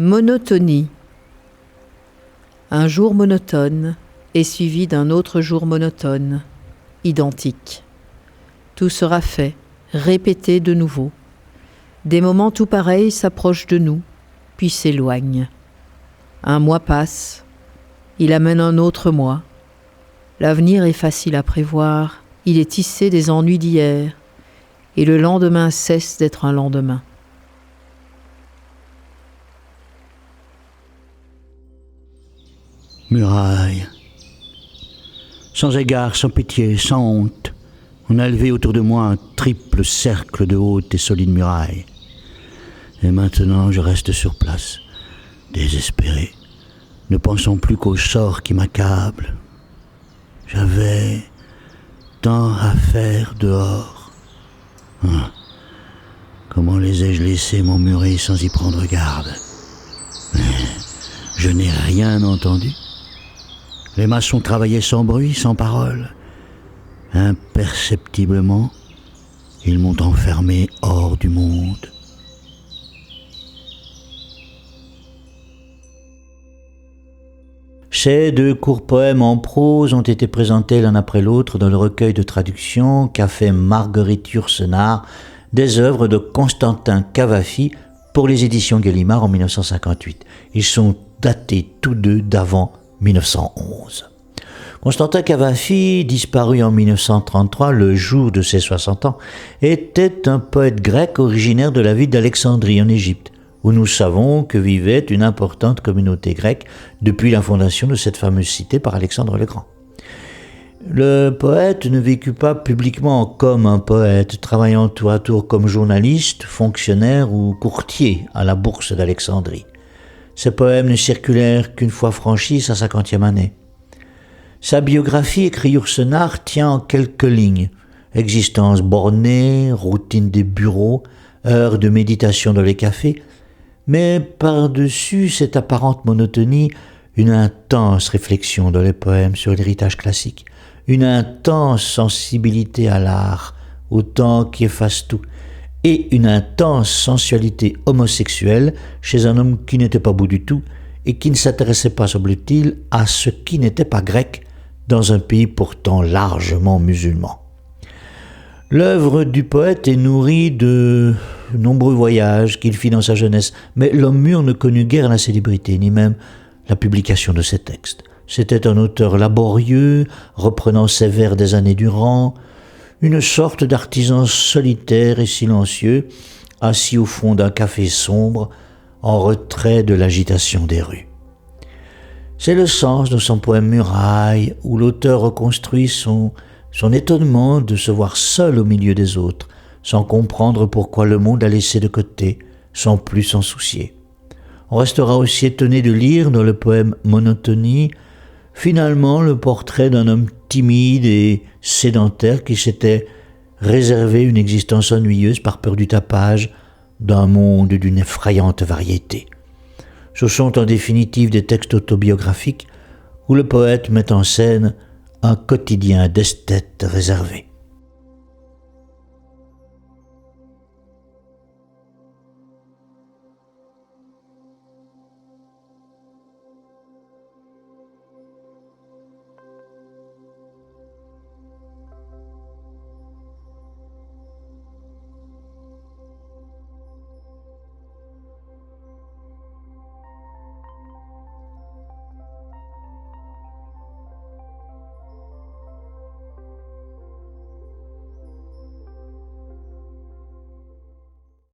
Monotonie. Un jour monotone est suivi d'un autre jour monotone, identique. Tout sera fait, répété de nouveau. Des moments tout pareils s'approchent de nous, puis s'éloignent. Un mois passe, il amène un autre mois. L'avenir est facile à prévoir, il est tissé des ennuis d'hier, et le lendemain cesse d'être un lendemain. Muraille. Sans égard, sans pitié, sans honte, on a élevé autour de moi un triple cercle de hautes et solides murailles. Et maintenant, je reste sur place, désespéré, ne pensant plus qu'au sort qui m'accable. J'avais tant à faire dehors. Comment les ai-je laissés m'emmurer sans y prendre garde? Mais je n'ai rien entendu. Les maçons travaillaient sans bruit, sans parole. Imperceptiblement, ils m'ont enfermé hors du monde. Ces deux courts poèmes en prose ont été présentés l'un après l'autre dans le recueil de traduction qu'a fait Marguerite Yourcenar des œuvres de Constantin Cavafy pour les éditions Gallimard en 1958. Ils sont datés tous deux d'avant 1911. Constantin Cavafy, disparu en 1933, le jour de ses 60 ans, était un poète grec originaire de la ville d'Alexandrie en Égypte, où nous savons que vivait une importante communauté grecque depuis la fondation de cette fameuse cité par Alexandre le Grand. Le poète ne vécut pas publiquement comme un poète, travaillant tour à tour comme journaliste, fonctionnaire ou courtier à la bourse d'Alexandrie. Ses poèmes ne circulèrent qu'une fois franchis sa 50e année. Sa biographie, écrit Yourcenar, tient en quelques lignes. Existence bornée, routine des bureaux, heures de méditation dans les cafés, mais par-dessus cette apparente monotonie, une intense réflexion dans les poèmes sur l'héritage classique, une intense sensibilité à l'art, au temps qui efface tout, et une intense sensualité homosexuelle chez un homme qui n'était pas beau du tout et qui ne s'intéressait pas, semble-t-il, à ce qui n'était pas grec dans un pays pourtant largement musulman. L'œuvre du poète est nourrie de nombreux voyages qu'il fit dans sa jeunesse, mais l'homme mûr ne connut guère la célébrité, ni même la publication de ses textes. C'était un auteur laborieux, reprenant ses vers des années durant, une sorte d'artisan solitaire et silencieux, assis au fond d'un café sombre, en retrait de l'agitation des rues. C'est le sens de son poème Muraille, où l'auteur reconstruit son étonnement de se voir seul au milieu des autres, sans comprendre pourquoi le monde a laissé de côté, sans plus s'en soucier. On restera aussi étonné de lire dans le poème Monotonie, finalement le portrait d'un homme timide et sédentaire qui s'était réservé une existence ennuyeuse par peur du tapage d'un monde d'une effrayante variété. Ce sont en définitive des textes autobiographiques où le poète met en scène un quotidien d'esthète réservé.